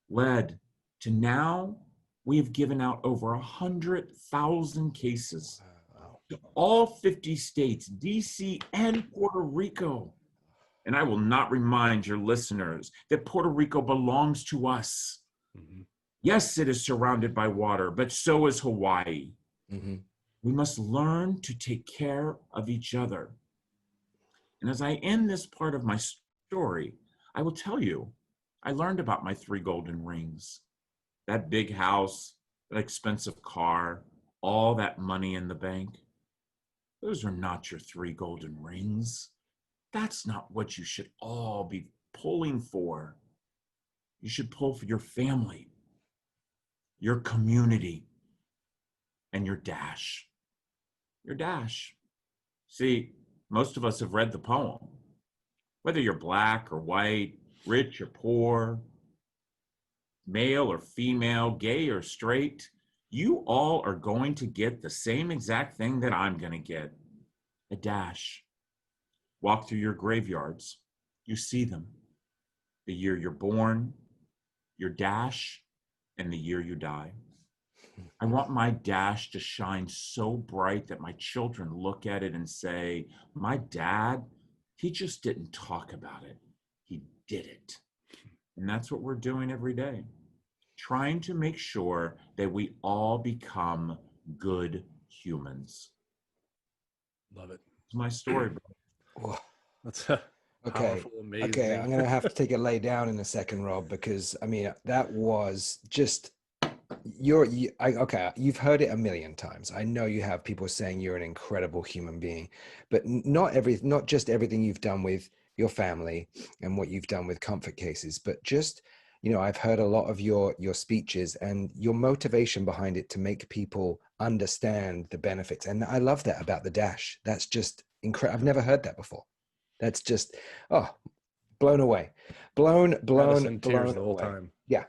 led to now we have given out over 100,000 cases to all 50 states, DC and Puerto Rico. And I will not remind your listeners that Puerto Rico belongs to us. Mm-hmm. Yes, it is surrounded by water, but so is Hawaii. Mm-hmm. We must learn to take care of each other. And as I end this part of my story, I will tell you, I learned about my 3 golden rings. That big house, that expensive car, all that money in the bank. Those are not your 3 golden rings. That's not what you should all be pulling for. You should pull for your family, your community, and your dash. Your dash. See, most of us have read the poem. Whether you're black or white, rich or poor, male or female, gay or straight, you all are going to get the same exact thing that I'm going to get, a dash. Walk through your graveyards, you see them. The year you're born, your dash, and the year you die. I want my dash to shine so bright that my children look at it and say, my dad, he just didn't talk about it, he did it. And that's what we're doing every day, trying to make sure that we all become good humans. Love it. It's my story, bro. That's powerful, amazing. Okay, I'm going to have to take a lay down in a second, Rob, because I mean, that was just, you've heard it a million times. I know you have people saying you're an incredible human being, but not just everything you've done with your family and what you've done with comfort cases, but just, you know, I've heard a lot of your speeches and your motivation behind it to make people understand the benefits. And I love that about the dash. That's just incredible. I've never heard that before. That's just, blown away, blown the whole time. Yeah.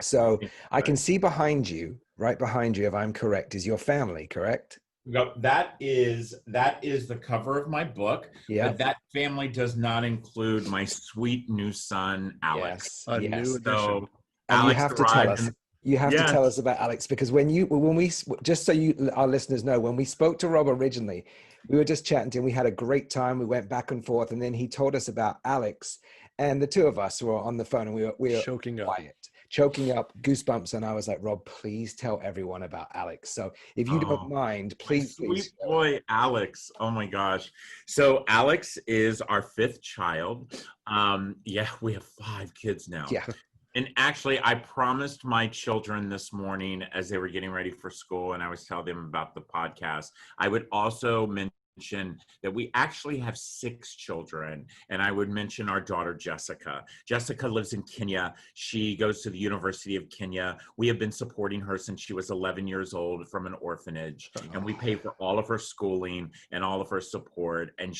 So I can see behind you, right behind you, if I'm correct, is your family, correct? No, that is the cover of my book. Yeah. But that family does not include my sweet new son, Alex. Yes. New addition. So and you have to tell us. You have to tell us about Alex, because when we just so our listeners know, when we spoke to Rob originally, we were just chatting to him. We had a great time. We went back and forth, and then he told us about Alex, and the two of us were on the phone, and we were choking up, goosebumps. And I was like, Rob, please tell everyone about Alex. So if you don't mind, please. Sweet boy, Alex. Oh my gosh. So Alex is our 5th child. We have 5 kids now. Yeah. And actually, I promised my children this morning as they were getting ready for school, and I was telling them about the podcast, I would also mention that we actually have 6 children, and I would mention our daughter Jessica. Jessica lives in Kenya. She goes to the University of Kenya. We have been supporting her since she was 11 years old from an orphanage, and we pay for all of her schooling and all of her support. And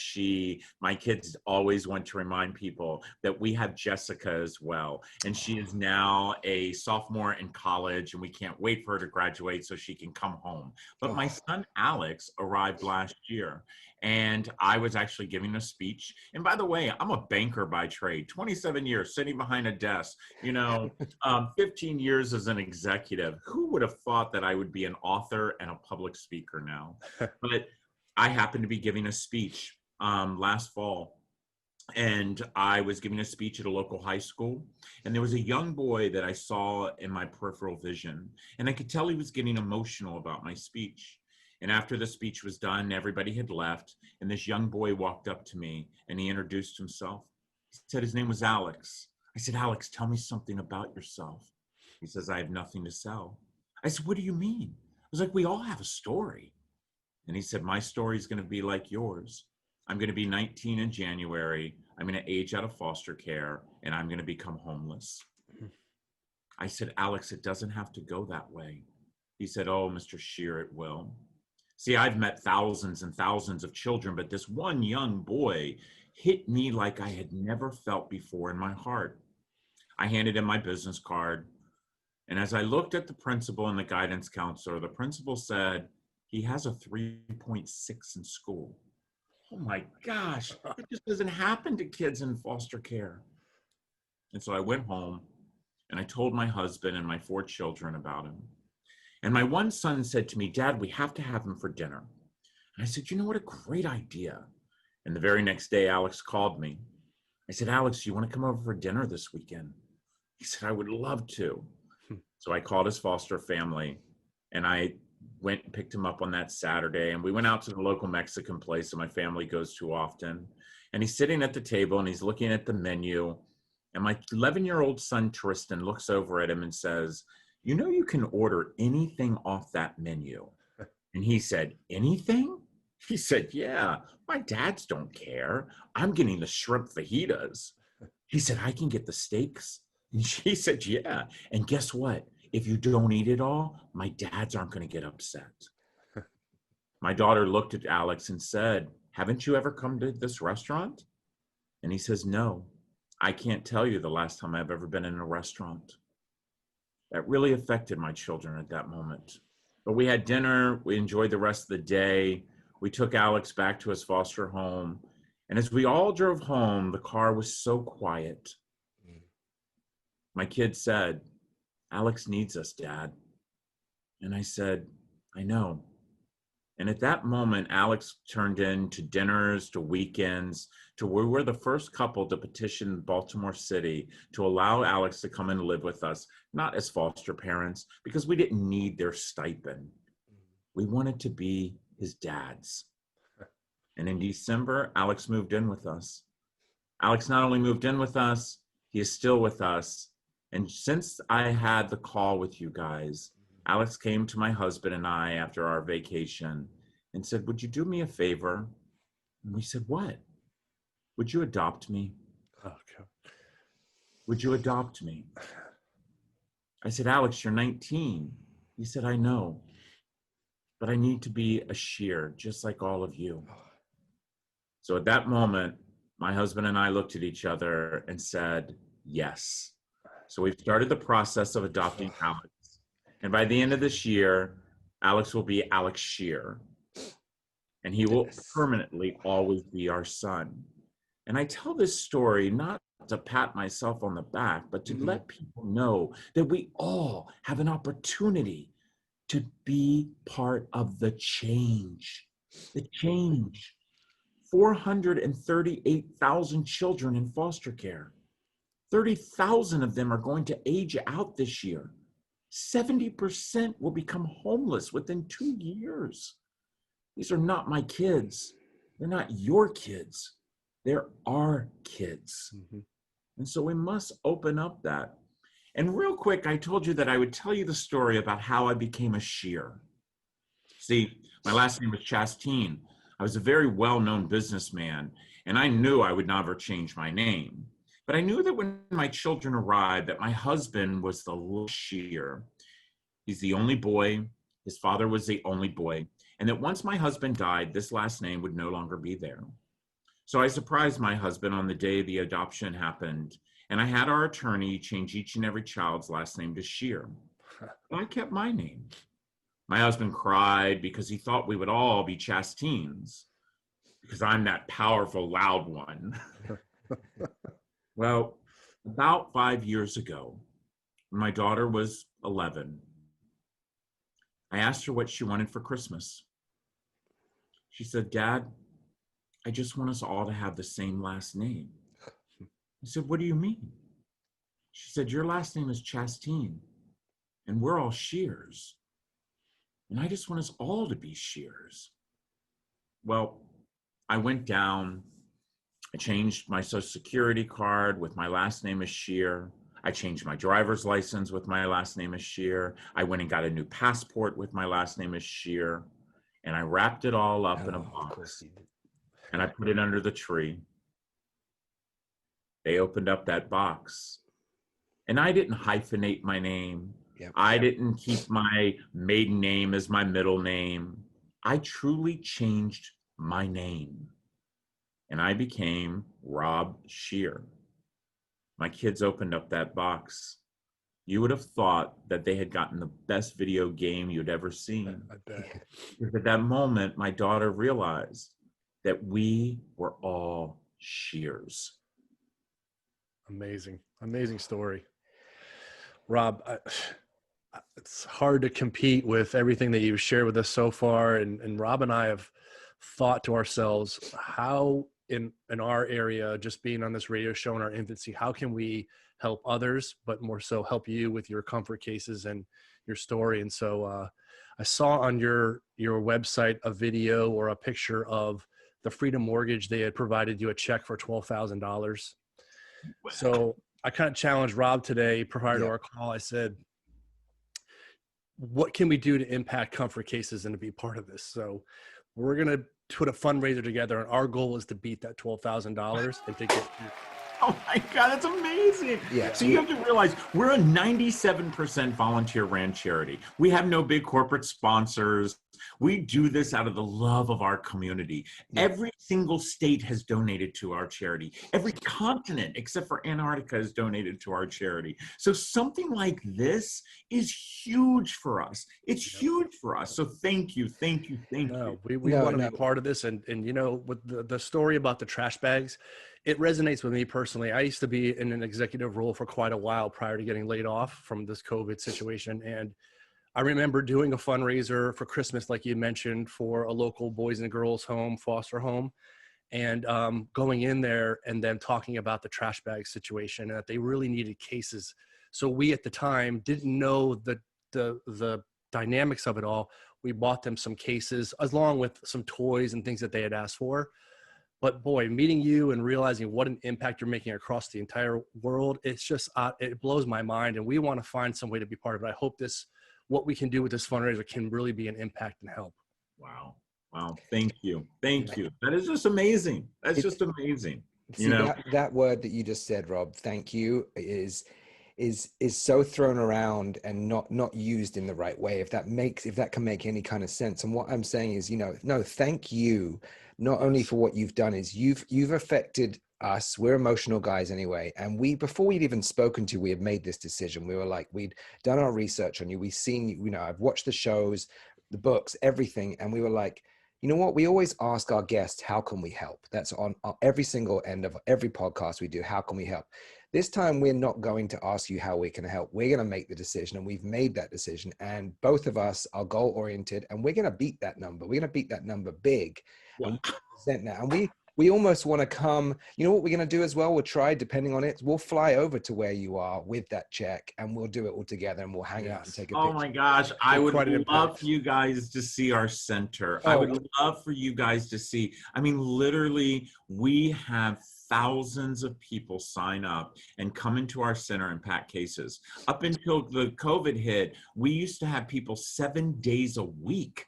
my kids always want to remind people that we have Jessica as well, and she is now a sophomore in college, and we can't wait for her to graduate so she can come home. But my son Alex arrived last year. And I was actually giving a speech. And by the way, I'm a banker by trade, 27 years sitting behind a desk, 15 years as an executive. Who would have thought that I would be an author and a public speaker now? But I happened to be giving a speech last fall. And I was giving a speech at a local high school, and there was a young boy that I saw in my peripheral vision, and I could tell he was getting emotional about my speech. And after the speech was done, everybody had left, and this young boy walked up to me, and he introduced himself. He said his name was Alex. I said, Alex, tell me something about yourself. He says, I have nothing to sell. I said, what do you mean? I was like, we all have a story. And he said, my story is going to be like yours. I'm going to be 19 in January. I'm going to age out of foster care, and I'm going to become homeless. I said, Alex, it doesn't have to go that way. He said, oh, Mr. Scheer, it will. See, I've met thousands and thousands of children, but this one young boy hit me like I had never felt before in my heart. I handed him my business card, and as I looked at the principal and the guidance counselor, the principal said, he has a 3.6 in school. Oh my gosh, it just doesn't happen to kids in foster care. And so I went home and I told my husband and my 4 children about him. And my one son said to me, Dad, we have to have him for dinner. And I said, you know what, a great idea. And the very next day, Alex called me. I said, Alex, do you want to come over for dinner this weekend? He said, I would love to. So I called his foster family, and I went and picked him up on that Saturday, and we went out to the local Mexican place that my family goes to often. And he's sitting at the table and he's looking at the menu, and my 11-year-old son Tristan looks over at him and says, you know, you can order anything off that menu. And he said, anything? He said, yeah, my dads don't care. I'm getting the shrimp fajitas. He said, I can get the steaks. And she said, yeah. And guess what? If you don't eat it all, my dads aren't going to get upset. My daughter looked at Alex and said, haven't you ever come to this restaurant? And he says, no, I can't tell you the last time I've ever been in a restaurant. That really affected my children at that moment. But we had dinner. We enjoyed the rest of the day. We took Alex back to his foster home. And as we all drove home, the car was so quiet. My kid said, Alex needs us, Dad. And I said, I know. And at that moment, Alex turned into dinners, to weekends, to where we're the first couple to petition Baltimore City to allow Alex to come and live with us, not as foster parents, because we didn't need their stipend. We wanted to be his dads. And in December, Alex moved in with us. Alex not only moved in with us, he is still with us. And since I had the call with you guys, Alex came to my husband and I after our vacation and said, would you do me a favor? And we said, what? Would you adopt me? Okay. Would you adopt me? I said, Alex, you're 19. He said, I know, but I need to be a Scheer, just like all of you. So at that moment, my husband and I looked at each other and said, yes. So we've started the process of adopting Alex. And by the end of this year, Alex will be Alex Scheer. And he will permanently always be our son. And I tell this story not to pat myself on the back, but to let people know that we all have an opportunity to be part of the change. The change. 438,000 children in foster care. 30,000 of them are going to age out this year. 70% will become homeless within 2 years. These are not my kids. They're not your kids. They're our kids. And so we must open up that. And real quick, I told you that I would tell you the story about how I became a Scheer. See, my last name was Chasteen. I was a very well-known businessman, and I knew I would never change my name. But I knew that when my children arrived, that my husband was the little Scheer. He's the only boy. His father was the only boy. And that once my husband died, this last name would no longer be there. So I surprised my husband on the day the adoption happened. And I had our attorney change each and every child's last name to Scheer. But I kept my name. My husband cried because he thought we would all be Chasteens. because I'm that powerful, loud one. Well, about 5 years ago, when my daughter was 11, I asked her what she wanted for Christmas. She said, Dad, I just want us all to have the same last name. I said, what do you mean? She said, your last name is Chastain, and we're all Scheers. And I just want us all to be Scheers. Well, I went down, I changed my social security card with my last name as Scheer. I changed my driver's license with my last name as Scheer. I went and got a new passport with my last name as Scheer. And I wrapped it all up in a box. And I put it under the tree. They opened up that box. And I didn't hyphenate my name. I didn't keep my maiden name as my middle name. I truly changed my name. And I became Rob Scheer. My kids opened up that box. You would have thought that they had gotten the best video game you'd ever seen. I bet. Because at that moment, my daughter realized that we were all Scheers. Amazing. Amazing story. Rob, it's hard to compete with everything that you've shared with us so far. And Rob and I have thought to ourselves, how in our area, just being on this radio show in our infancy, how can we help others, but more so help you with your comfort cases and your story? And so I saw on your website a video or a picture of the Freedom Mortgage. They had provided you a check for $12,000. So I kind of challenged Rob today prior to our call. I said, what can we do to impact comfort cases and to be part of this? So we're going to put a fundraiser together, and our goal is to beat that $12,000 and to get Oh my God, that's amazing. Yeah. So you have to realize we're a 97% volunteer ran charity. We have no big corporate sponsors. We do this out of the love of our community. Yeah. Every single state has donated to our charity. Every continent except for Antarctica has donated to our charity. So something like this is huge for us. It's huge for us. So thank you, thank you, thank you. We want to be part of this. And you know, with the story about the trash bags, it resonates with me personally. I used to be in an executive role for quite a while prior to getting laid off from this COVID situation. And I remember doing a fundraiser for Christmas, like you mentioned, for a local boys and girls home, foster home, and going in there and then talking about the trash bag situation and that they really needed cases. So we at the time didn't know the dynamics of it all. We bought them some cases along with some toys and things that they had asked for. But boy, meeting you and realizing what an impact you're making across the entire world, it's just, it blows my mind. And we want to find some way to be part of it. I hope what we can do with this fundraiser can really be an impact and help. Wow. Wow. Thank you. Thank you. That is just amazing. That's just amazing. See, that word that you just said, Rob, thank you, is so thrown around and not used in the right way. If that can make any kind of sense. And what I'm saying is, no, thank you. Not only for what you've done, is you've affected us. We're emotional guys anyway. And before we'd even spoken to you, we had made this decision. We were like, we'd done our research on you. We've seen you, I've watched the shows, the books, everything. And we were like, you know what? We always ask our guests, how can we help? That's on every single end of every podcast we do. How can we help? This time, we're not going to ask you how we can help. We're going to make the decision, and we've made that decision. And both of us are goal-oriented, and we're going to beat that number. We're going to beat that number big. Wow. And we almost want to come. You know what we're going to do as well? We'll try, depending on it. We'll fly over to where you are with that check, and we'll do it all together, and we'll hang out and take a picture. Oh my gosh. I would love for you guys to see our center. I would love for you guys to see. I mean, literally, we have thousands of people sign up and come into our center and pack cases. Up until the COVID hit, we used to have people 7 days a week.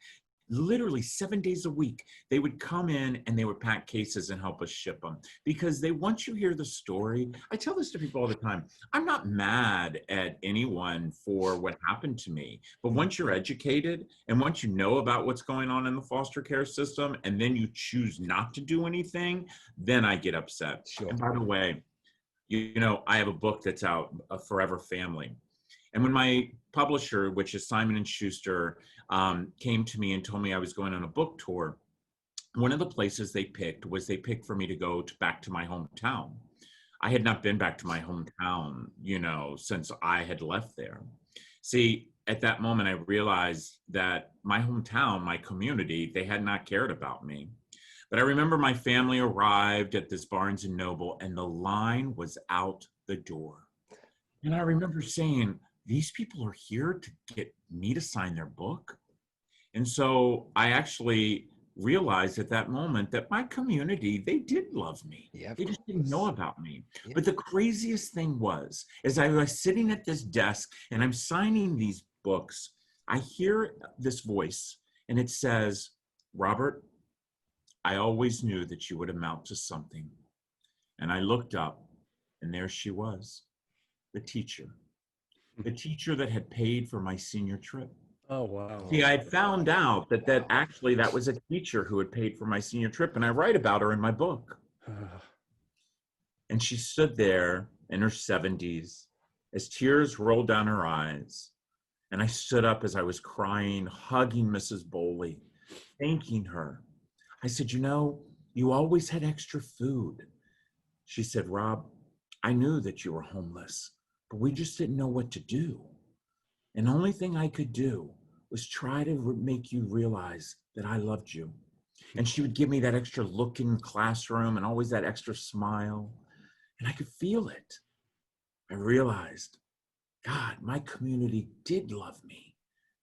Literally 7 days a week, they would come in and they would pack cases and help us ship them, because once you hear the story, I tell this to people all the time, I'm not mad at anyone for what happened to me, but once you're educated and once you know about what's going on in the foster care system and then you choose not to do anything, then I get upset. Sure. And by the way, I have a book that's out, A Forever Family. And when my publisher, which is Simon & Schuster, came to me and told me I was going on a book tour, one of the places they picked for me to go back to my hometown. I had not been back to my hometown, since I had left there. See, at that moment, I realized that my hometown, my community, they had not cared about me. But I remember my family arrived at this Barnes and Noble, and the line was out the door. And I remember saying, these people are here to get me to sign their book. And so I actually realized at that moment that my community, they did love me. Yeah, they just didn't know about me. Yeah. But the craziest thing was, as I was sitting at this desk and I'm signing these books, I hear this voice and it says, Robert, I always knew that you would amount to something. And I looked up and there she was, the teacher that had paid for my senior trip. Oh, wow. See, I had found out that actually that was a teacher who had paid for my senior trip, and I write about her in my book. And she stood there in her 70s as tears rolled down her eyes. And I stood up as I was crying, hugging Mrs. Bowley, thanking her. I said, you always had extra food. She said, Rob, I knew that you were homeless, but we just didn't know what to do. And the only thing I could do was try to make you realize that I loved you. And she would give me that extra look in classroom and always that extra smile. And I could feel it. I realized, God, my community did love me.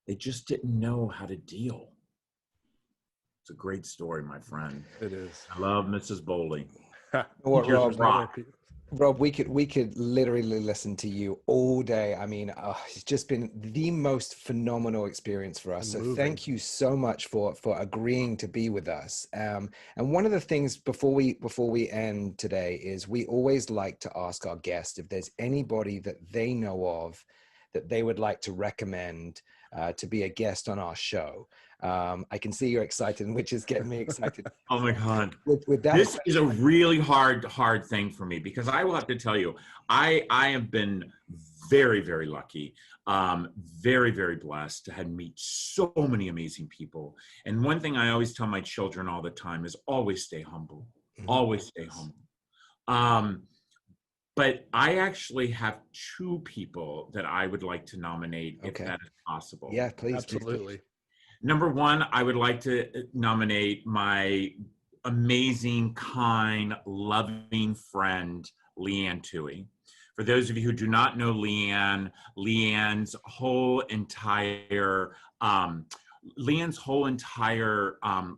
They just didn't know how to deal. It's a great story, my friend. It is. I love Mrs. Bowley. Rob, we could literally listen to you all day. I mean, it's just been the most phenomenal experience for us. So thank you so much for agreeing to be with us. And one of the things before we end today is we always like to ask our guests if there's anybody that they know of that they would like to recommend to be a guest on our show. I can see you're excited, which is getting me excited. Oh my God. With that, this is a really hard thing for me because I will have to tell you, I have been very, very lucky, very, very blessed to have meet so many amazing people. And one thing I always tell my children all the time is always stay humble, always stay humble. But I actually have two people that I would like to nominate if that is possible. Yeah, please. Absolutely. Please. Number one, I would like to nominate my amazing, kind, loving friend, Leanne Toohey. For those of you who do not know Leanne's whole entire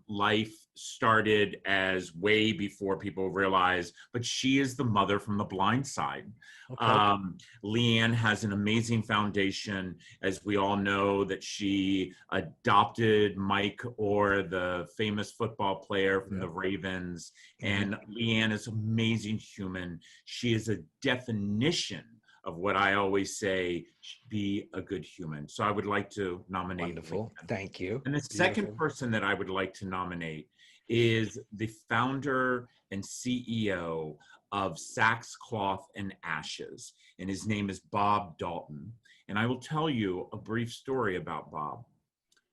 life started as way before people realized, but she is the mother from The Blind Side. Okay. Leanne has an amazing foundation. As we all know, that she adopted Mike Orr, the famous football player from the Ravens. And Leanne is an amazing human. She is a definition of what I always say, be a good human. So I would like to nominate. Wonderful. Leanne. Thank you. And the second person that I would like to nominate is the founder and CEO of Sackcloth and Ashes. And his name is Bob Dalton. And I will tell you a brief story about Bob.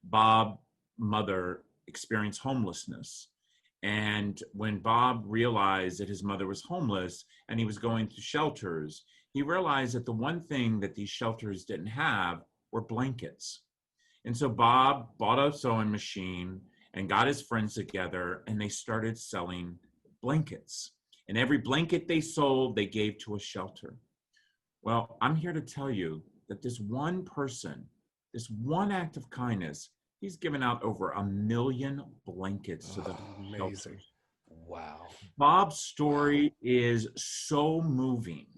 Bob's mother experienced homelessness. And when Bob realized that his mother was homeless and he was going to shelters, he realized that the one thing that these shelters didn't have were blankets. And so Bob bought a sewing machine and got his friends together and they started selling blankets. And every blanket they sold, they gave to a shelter. Well, I'm here to tell you that this one person, this one act of kindness, he's given out over 1 million blankets to the shelters. Wow. Bob's story is so moving,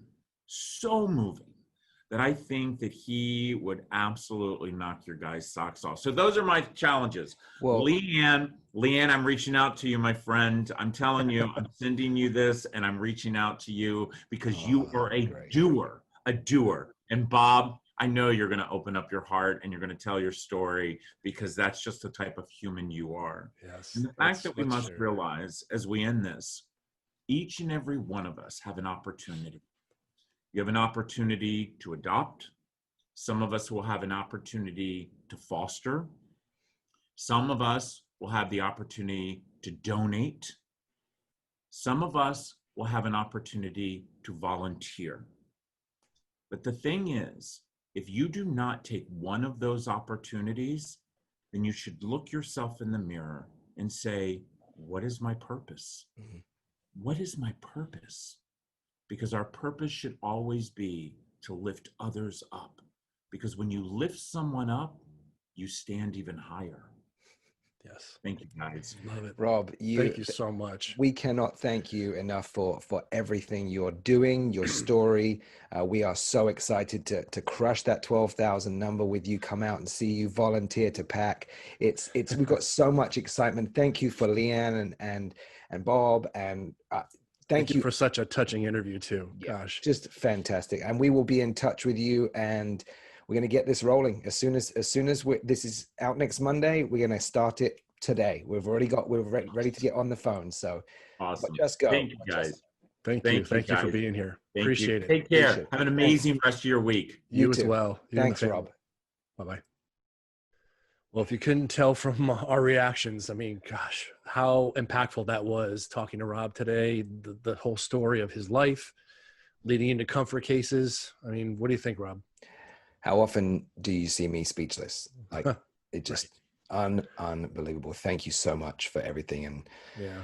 that I think that he would absolutely knock your guys' socks off. So those are my challenges. Well, Leanne, I'm reaching out to you, my friend. I'm telling you, I'm sending you this and I'm reaching out to you because you are a doer. And Bob, I know you're going to open up your heart and you're going to tell your story because that's just the type of human you are. Yes. And the fact that we must realize as we end this, each and every one of us have an opportunity. You have an opportunity to adopt. Some of us will have an opportunity to foster. Some of us will have the opportunity to donate. Some of us will have an opportunity to volunteer. But the thing is, if you do not take one of those opportunities, then you should look yourself in the mirror and say, what is my purpose? Mm-hmm. What is my purpose? Because our purpose should always be to lift others up. Because when you lift someone up, you stand even higher. Yes. Thank you, guys. Love it. Rob, thank you so much. We cannot thank you enough for everything you're doing, your story. We are so excited to crush that 12,000 number with you, come out and see you, volunteer to pack. We've got so much excitement. Thank you for Leanne and Bob, and thank you for such a touching interview too. Yeah, gosh, just fantastic. And we will be in touch with you, and we're going to get this rolling as soon as this is out next Monday. We're going to start it today. We're ready to get on the phone. So awesome. Just go. Thank you, guys. Thank you for being here. Appreciate it. Take care. Have an amazing rest of your week. You too. As well. Thanks, Rob. Bye-bye. Well, if you couldn't tell from our reactions, I mean, gosh, how impactful that was, talking to Rob today, the whole story of his life leading into comfort cases. I mean, what do you think, Rob? How often do you see me speechless? Like, it just unbelievable. Thank you so much for everything. And yeah,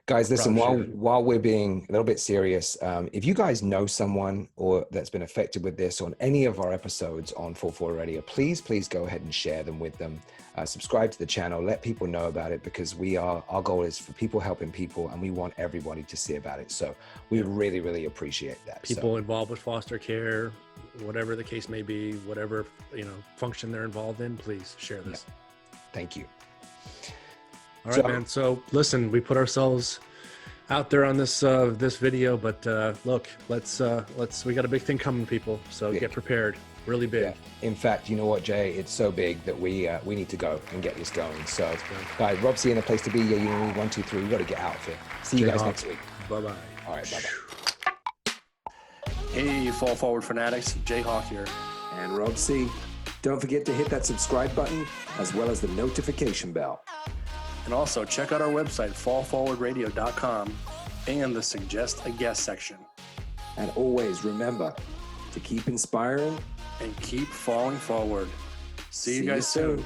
guys, listen, while we're being a little bit serious, if you guys know someone or that's been affected with this on any of our episodes on 4-4 Radio, please go ahead and share them with them. Subscribe to the channel, let people know about it, because our goal is for people helping people, and we want everybody to see about it. So we really, really appreciate that. People involved with foster care, whatever the case may be, whatever, function they're involved in, please share this. Yeah. Thank you. All right, man. So listen, we put ourselves out there on this video, but look, we got a big thing coming, people. So get prepared. Really big. Yeah. In fact, you know what, Jay? It's so big that we need to go and get this going. So, guys, Rob Scheer in a place to be. Yeah, you need 1, 2, 3. We got to get out of here. See you guys next week. Bye-bye. All right, bye-bye. Hey, Fall Forward fanatics. Jay Hawk here. And Rob C. Don't forget to hit that subscribe button as well as the notification bell. And also check out our website, fallforwardradio.com, and the Suggest a Guest section. And always remember to keep inspiring and keep falling forward. See you guys soon.